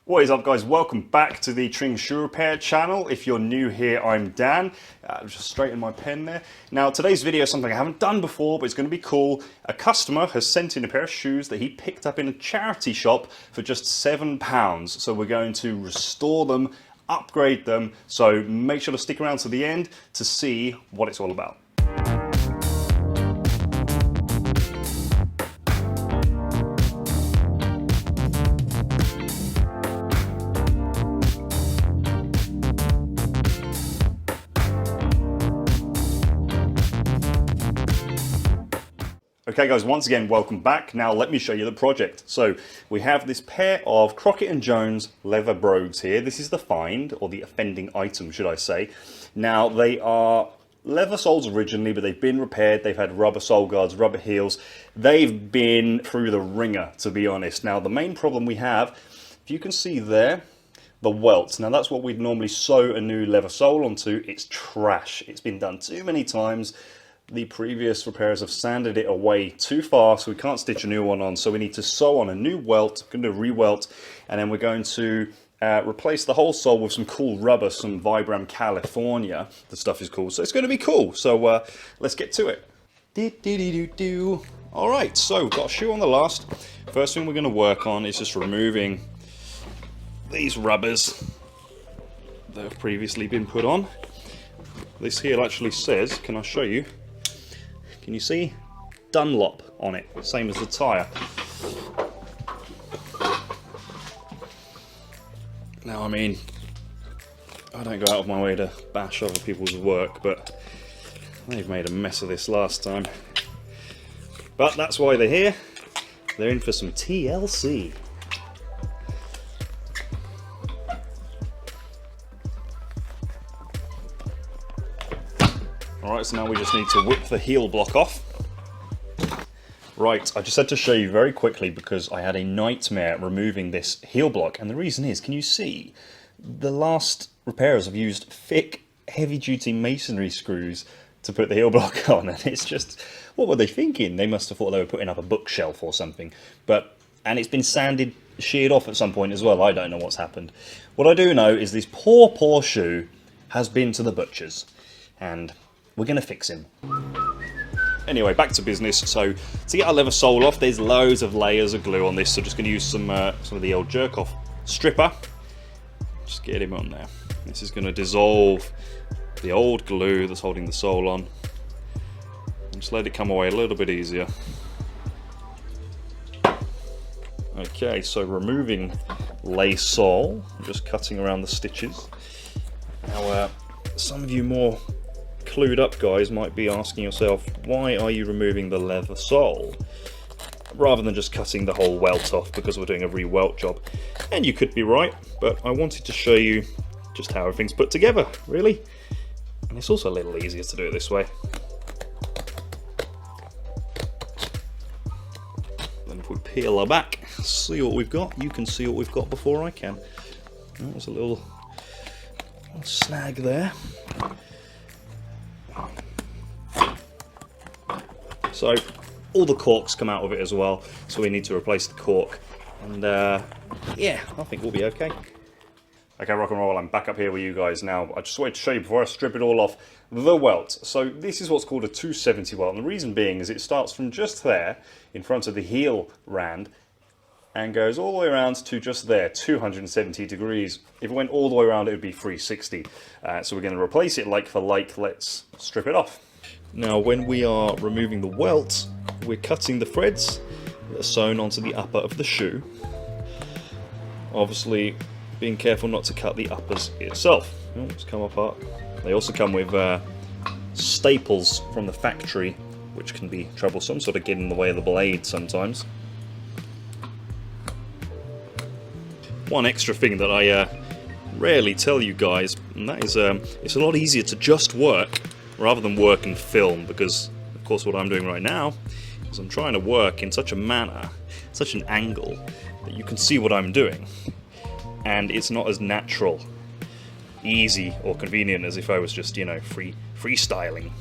What is up, guys? Welcome back to the Tring Shoe Repair channel. If you're new here, I'm Dan. Just straighten my pen there. Now, today's video is something I haven't done before, but it's going to be cool. A customer has sent in a pair of shoes that he picked up in a charity shop for just £7. So we're going to restore them, upgrade them. So make sure to stick around to the end to see what it's all about. Okay guys, once again, welcome back. Now let me show you the project. So we have this pair of Crockett and Jones leather brogues here. This is the find, or the offending item, should I say. Now they are leather soles originally, but they've been repaired. They've had rubber sole guards, rubber heels. They've been through the ringer, to be honest. Now the main problem we have, if you can see there, the welt. Now that's what we'd normally sew a new leather sole onto. It's trash. It's been done too many times. The previous repairers have sanded it away too far, so we can't stitch a new one on. So we need to sew on a new welt. We're going to re-welt, and then we're going to replace the whole sole with some cool rubber, some Vibram California. The stuff is cool, so it's going to be cool. So let's get to it. All right, so we've got a shoe on the last. First thing we're going to work on is just removing these rubbers that have previously been put on. This heel actually says, can I show you? Can you see? Dunlop on it, same as the tyre. Now, I mean, I don't go out of my way to bash other people's work, but they've made a mess of this last time. But that's why they're here. They're in for some TLC. Alright, so now we just need to whip the heel block off. Right, I just had to show you very quickly because I had a nightmare removing this heel block, and the reason is, can you see? The last repairers have used thick, heavy-duty masonry screws to put the heel block on, and it's just, what were they thinking? They must have thought they were putting up a bookshelf or something. And it's been sanded, sheared off at some point as well. I don't know what's happened. What I do know is this poor shoe has been to the butcher's, and we're going to fix him. Anyway, back to business. So to get our leather sole off, there's loads of layers of glue on this. So just going to use some of the old jerk-off stripper. Just get him on there. This is going to dissolve the old glue that's holding the sole on. And just let it come away a little bit easier. Okay, so removing lay sole, just cutting around the stitches. Now, some of you more clued up guys might be asking yourself, why are you removing the leather sole rather than just cutting the whole welt off because we're doing a re-welt job? And you could be right, but I wanted to show you just how everything's put together, really. And it's also a little easier to do it this way. Then if we peel our back, see what we've got, you can see what we've got before I can. Oh, there's a little snag there. So all the corks come out of it as well, so we need to replace the cork, and yeah, I think we'll be okay. Okay, rock and roll, I'm back up here with you guys now. I just wanted to show you before I strip it all off, the welt. So this is what's called a 270 welt, and the reason being is it starts from just there, in front of the heel rand, and goes all the way around to just there, 270 degrees. If it went all the way around, it would be 360. So we're going to replace it like for like. Let's strip it off. Now, when we are removing the welt, we're cutting the threads that are sewn onto the upper of the shoe. Obviously, being careful not to cut the uppers itself. Oh, it's come apart. They also come with staples from the factory, which can be troublesome, sort of get in the way of the blade sometimes. One extra thing that I rarely tell you guys, and that is it's a lot easier to just work rather than work and film, because of course what I'm doing right now is I'm trying to work in such a manner, such an angle, that you can see what I'm doing, and it's not as natural, easy or convenient as if I was just, you know, freestyling.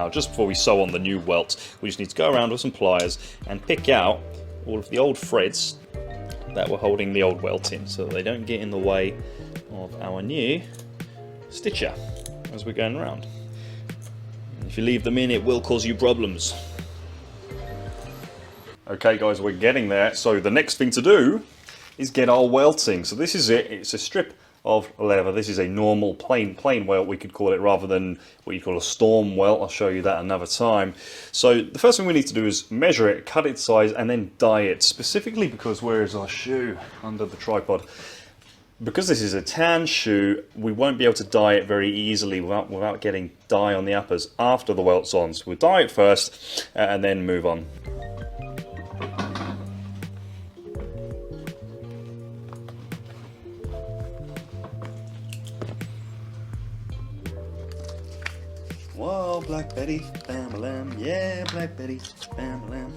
Now, just before we sew on the new welt, we just need to go around with some pliers and pick out all of the old threads that were holding the old welt in, so that they don't get in the way of our new stitcher as we're going around. If you leave them in, it will cause you problems. Okay guys, we're getting there. So the next thing to do is get our welting. So this is it. It's a strip of leather. This is a normal plain welt, we could call it, rather than what you call a storm welt. I'll show you that another time. So the first thing we need to do is measure it, cut its size, and then dye it. Specifically because, where is our shoe? Under the tripod. Because this is a tan shoe, we won't be able to dye it very easily without getting dye on the uppers after the welt's on. So we'll dye it first and then move on. Whoa, Black Betty, bam-a-lam, yeah, Black Betty, bam-a-lam.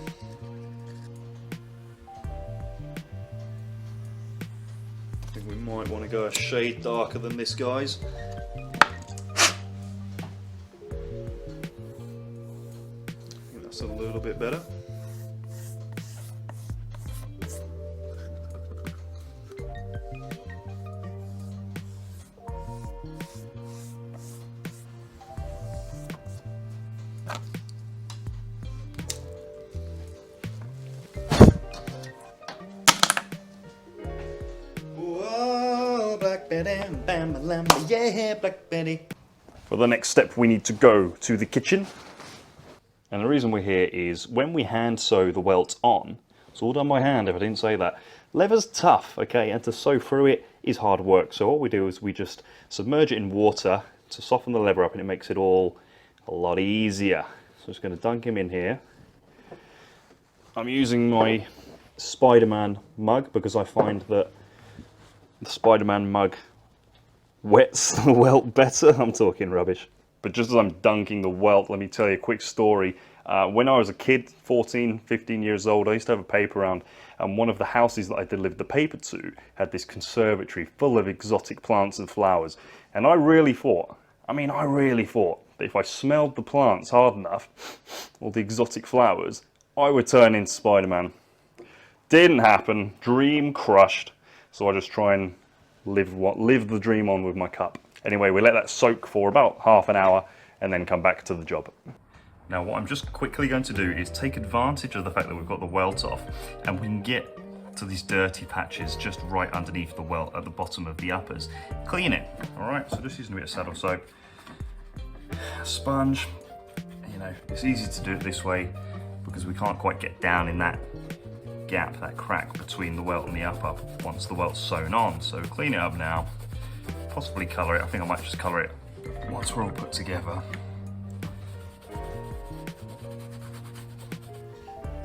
I think we might want to go a shade darker than this, guys. I think that's a little bit better. Yeah, Black Betty. For the next step, we need to go to the kitchen. And the reason we're here is when we hand sew the welt on, it's all done by hand if I didn't say that. Leather's tough, okay, and to sew through it is hard work. So what we do is we just submerge it in water to soften the leather up, and it makes it all a lot easier. So I'm just going to dunk him in here. I'm using my Spider-Man mug because I find that the Spider-Man mug wets the welt better. I'm talking rubbish. But just as I'm dunking the welt, let me tell you a quick story. When I was a kid, 14, 15 years old, I used to have a paper round, and one of the houses that I delivered the paper to had this conservatory full of exotic plants and flowers. And I really thought that if I smelled the plants hard enough, or the exotic flowers, I would turn into Spider-Man. Didn't happen, dream crushed. So I just try and live the dream on with my cup. Anyway, we let that soak for about half an hour and then come back to the job. Now what I'm just quickly going to do is take advantage of the fact that we've got the welt off, and we can get to these dirty patches just right underneath the welt at the bottom of the uppers. Clean it, all right? So just using a bit of saddle soap, sponge. You know, it's easy to do it this way because we can't quite get down in that gap, that crack between the welt and the upper once the welt's sewn on. So clean it up now, possibly colour it. I think I might just colour it once we're all put together.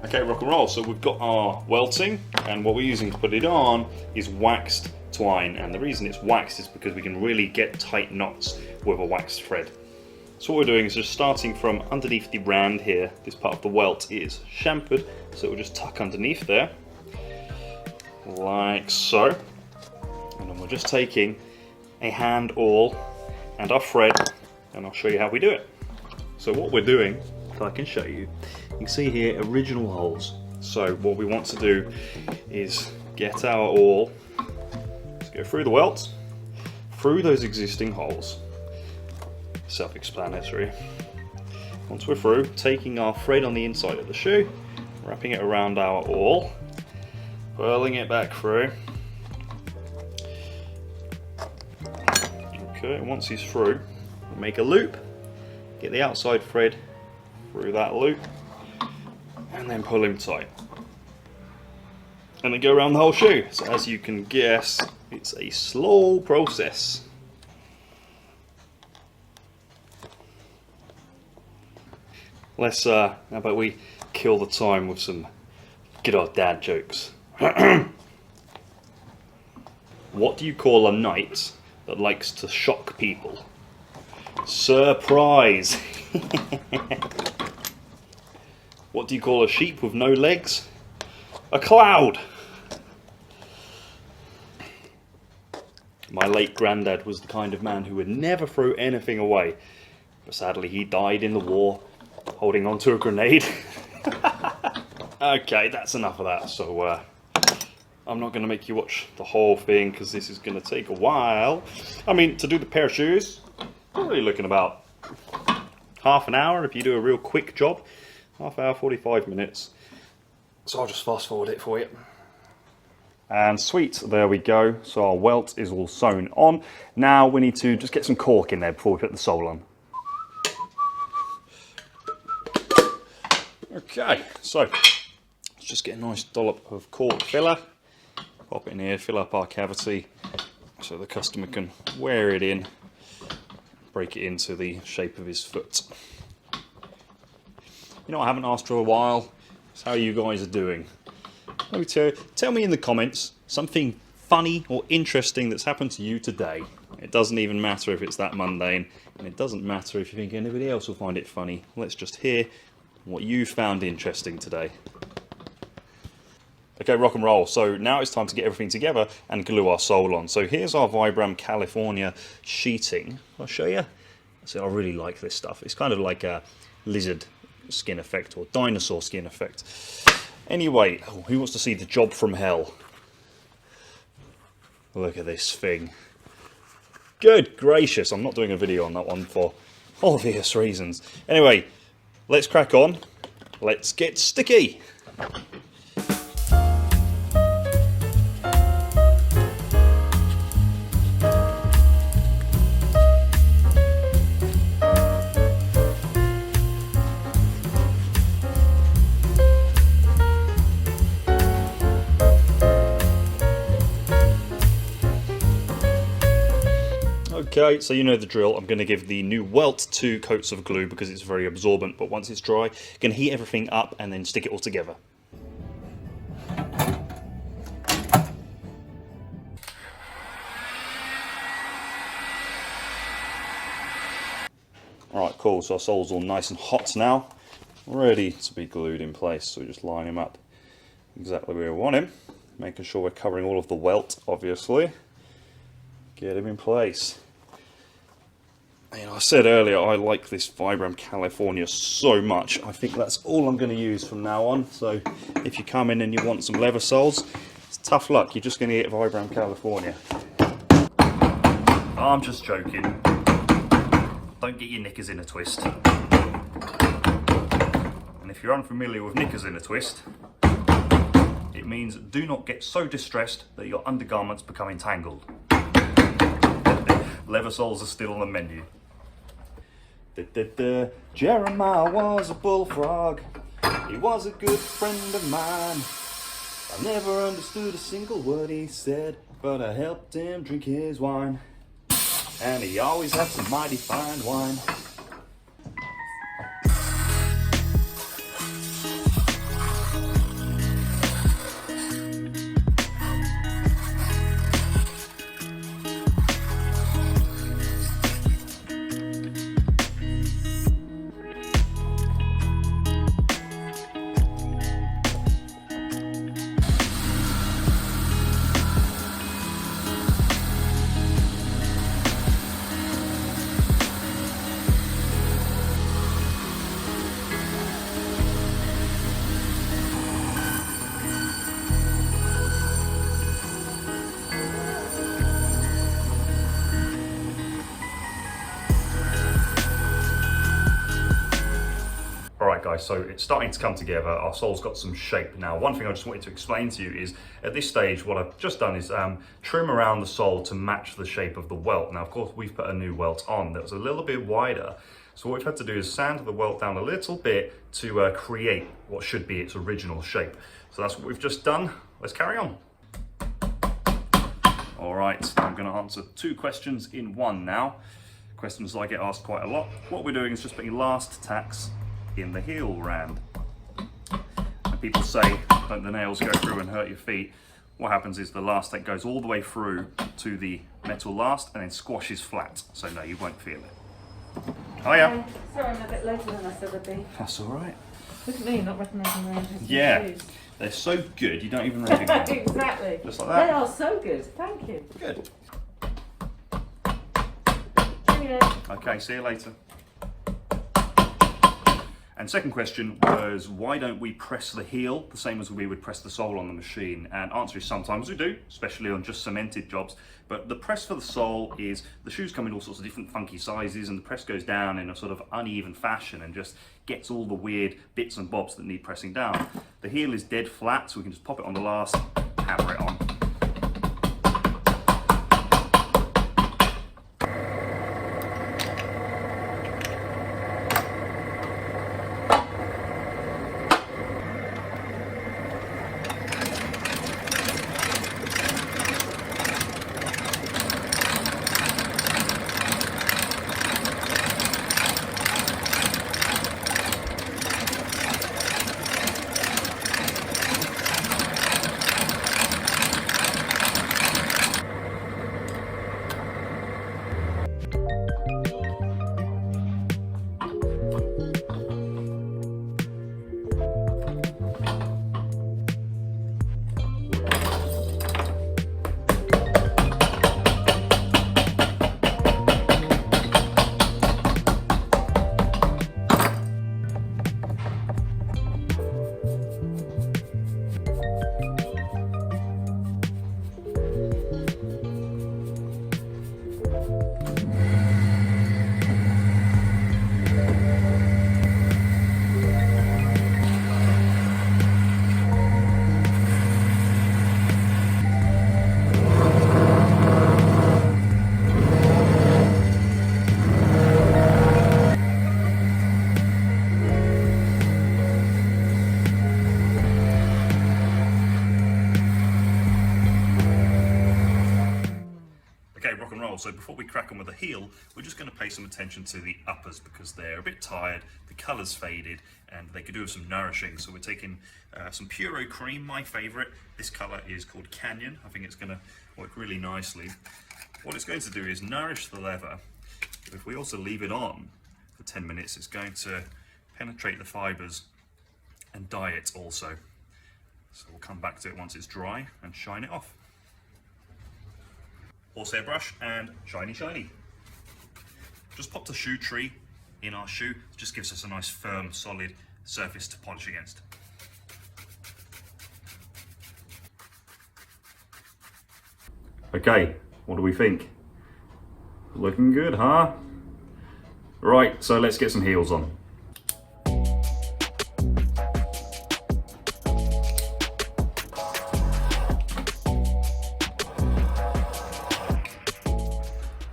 Okay, rock and roll. So we've got our welting, and what we're using to put it on is waxed twine, and the reason it's waxed is because we can really get tight knots with a waxed thread. So what we're doing is just starting from underneath the rand here. This part of the welt is chamfered, so we'll just tuck underneath there, like so. And then we're just taking a hand awl and our thread, and I'll show you how we do it. So what we're doing, if I can show you, you can see here original holes. So what we want to do is get our awl, let's go through the welt, through those existing holes. Self-explanatory. Once we're through, taking our thread on the inside of the shoe, wrapping it around our awl, pulling it back through. Okay, and once he's through, we'll make a loop, get the outside thread through that loop, and then pull him tight. And then go around the whole shoe. So as you can guess, it's a slow process. Let's, how about we kill the time with some good old dad jokes. What do you call a knight that likes to shock people? Surprise! What do you call a sheep with no legs? A cloud! My late granddad was the kind of man who would never throw anything away, but sadly he died in the war holding on to a grenade. Okay, that's enough of that. So I'm not going to make you watch the whole thing because this is going to take a while. I mean, to do the pair of shoes, probably looking about half an hour if you do a real quick job. Half hour, 45 minutes. So I'll just fast forward it for you. And sweet, there we go. So our welt is all sewn on. Now we need to just get some cork in there before we put the sole on. Okay, so let's just get a nice dollop of cork filler. Pop it in here, fill up our cavity so the customer can wear it in, break it into the shape of his foot. You know, I haven't asked for a while. It's how you guys are doing. Let me tell me in the comments something funny or interesting that's happened to you today. It doesn't even matter if it's that mundane, and it doesn't matter if you think anybody else will find it funny. Let's just hear what you found interesting today. Okay, rock and roll. So now it's time to get everything together and glue our sole on. So here's our Vibram California sheeting. I'll show you. So I really like this stuff. It's kind of like a lizard skin effect or dinosaur skin effect. Anyway, who wants to see the job from hell? Look at this thing. Good gracious, I'm not doing a video on that one for obvious reasons. Anyway, let's crack on. Let's get sticky. Okay, so you know the drill. I'm going to give the new welt 2 coats of glue because it's very absorbent, but once it's dry, I'm going to heat everything up and then stick it all together. Alright, cool, so our sole's all nice and hot now, ready to be glued in place. So we just line him up exactly where we want him, making sure we're covering all of the welt, obviously. Get him in place. You know, I said earlier I like this Vibram California so much. I think that's all I'm going to use from now on. So if you come in and you want some leather soles, it's tough luck. You're just going to get Vibram California. I'm just joking. Don't get your knickers in a twist. And if you're unfamiliar with knickers in a twist, it means do not get so distressed that your undergarments become entangled. Leather soles are still on the menu. Jeremiah was a bullfrog. He was a good friend of mine. I never understood a single word he said, but I helped him drink his wine. And he always had some mighty fine wine. Alright guys, so it's starting to come together. Our sole's got some shape. Now, one thing I just wanted to explain to you is, at this stage, what I've just done is trim around the sole to match the shape of the welt. Now, of course, we've put a new welt on that was a little bit wider. So what we've had to do is sand the welt down a little bit to create what should be its original shape. So that's what we've just done. Let's carry on. Alright, I'm going to answer 2 questions in one now. Questions I get asked quite a lot. What we're doing is just putting last tacks in the heel rand. And people say, don't the nails go through and hurt your feet? What happens is the last tack goes all the way through to the metal last and then squashes flat. So no, you won't feel it. Oh yeah. Sorry, I'm a bit later than I said I'd be. That's alright. Look at me, not recognising my own Yeah, shoes. they're so good you don't even recognise them. Exactly. Just like that. They are so good, thank you. Good. Cheerio. Okay, see you later. And second question was, why don't we press the heel the same as we would press the sole on the machine? And answer is sometimes we do, especially on just cemented jobs. But the press for the sole is, the shoes come in all sorts of different funky sizes, and the press goes down in a sort of uneven fashion and just gets all the weird bits and bobs that need pressing down. The heel is dead flat, so we can just pop it on the last, hammer it on. So before we crack on with the heel, we're just going to pay some attention to the uppers because they're a bit tired, the colour's faded, and they could do with some nourishing. So we're taking some Puro Cream, my favourite. This colour is called Canyon. I think it's going to work really nicely. What it's going to do is nourish the leather. If we also leave it on for 10 minutes, it's going to penetrate the fibres and dye it also. So we'll come back to it once it's dry and shine it off. Horsehair brush and shiny shiny. Just popped a shoe tree in our shoe. It just gives us a nice firm solid surface to polish against. Okay, what do we think? Looking good, huh? Right, so let's get some heels on.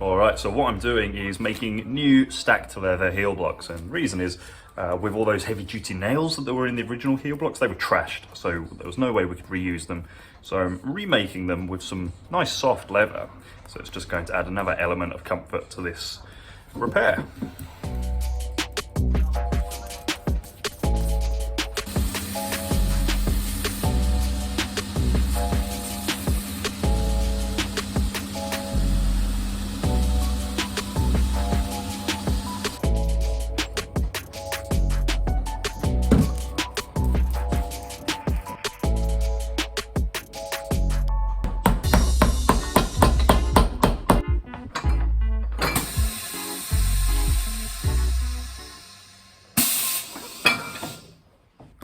Alright, so what I'm doing is making new stacked leather heel blocks, and the reason is with all those heavy duty nails that were in the original heel blocks, they were trashed, so there was no way we could reuse them. So I'm remaking them with some nice soft leather, so it's just going to add another element of comfort to this repair.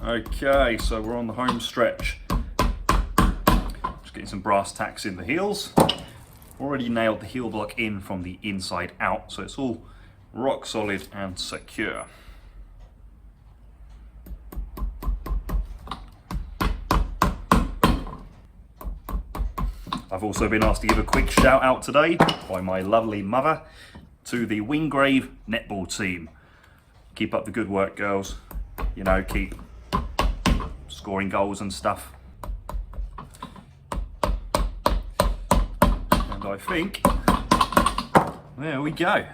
Okay, so we're on the home stretch. Just getting some brass tacks in the heels. Already nailed the heel block in from the inside out, so it's all rock solid and secure. I've also been asked to give a quick shout out today by my lovely mother to the Wingrave netball team. Keep up the good work, girls. You know, keep scoring goals and stuff. And I think, there we go.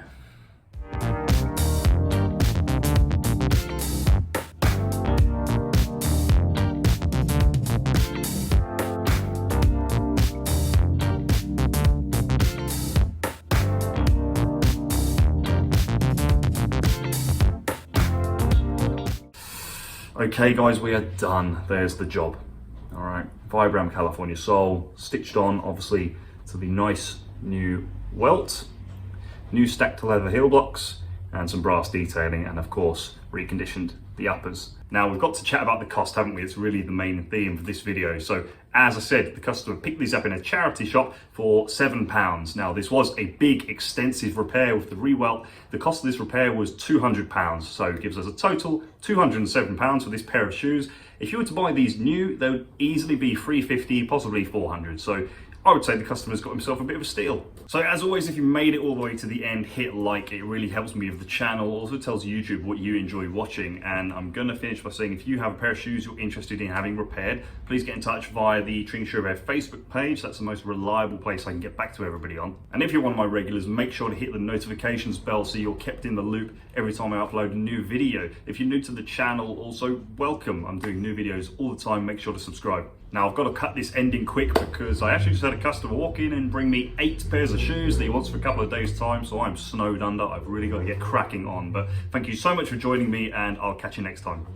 Okay guys, we are done. There's the job. All right, Vibram California sole, stitched on obviously to the nice new welt, new stacked leather heel blocks, and some brass detailing, and of course reconditioned the uppers. Now we've got to chat about the cost, haven't we? It's really the main theme for this video. So as I said, the customer picked these up in a charity shop for £7. Now this was a big extensive repair with the Re-Welt. The cost of this repair was £200, so it gives us a total £207 for this pair of shoes. If you were to buy these new, they would easily be £350, possibly £400. So I would say the customer's got himself a bit of a steal. So as always, if you made it all the way to the end, hit like. It really helps me with the channel. Also tells YouTube what you enjoy watching. And I'm gonna finish by saying, if you have a pair of shoes you're interested in having repaired, please get in touch via the Tring Shoe Repair Facebook page. That's the most reliable place I can get back to everybody on. And if you're one of my regulars, make sure to hit the notifications bell so you're kept in the loop every time I upload a new video. If you're new to the channel, also welcome. I'm doing new videos all the time. Make sure to subscribe. Now I've got to cut this ending quick because I actually just had a customer walk in and bring me 8 pairs of shoes that he wants for a couple of days time, so I'm snowed under. I've really got to get cracking on. But thank you so much for joining me, and I'll catch you next time.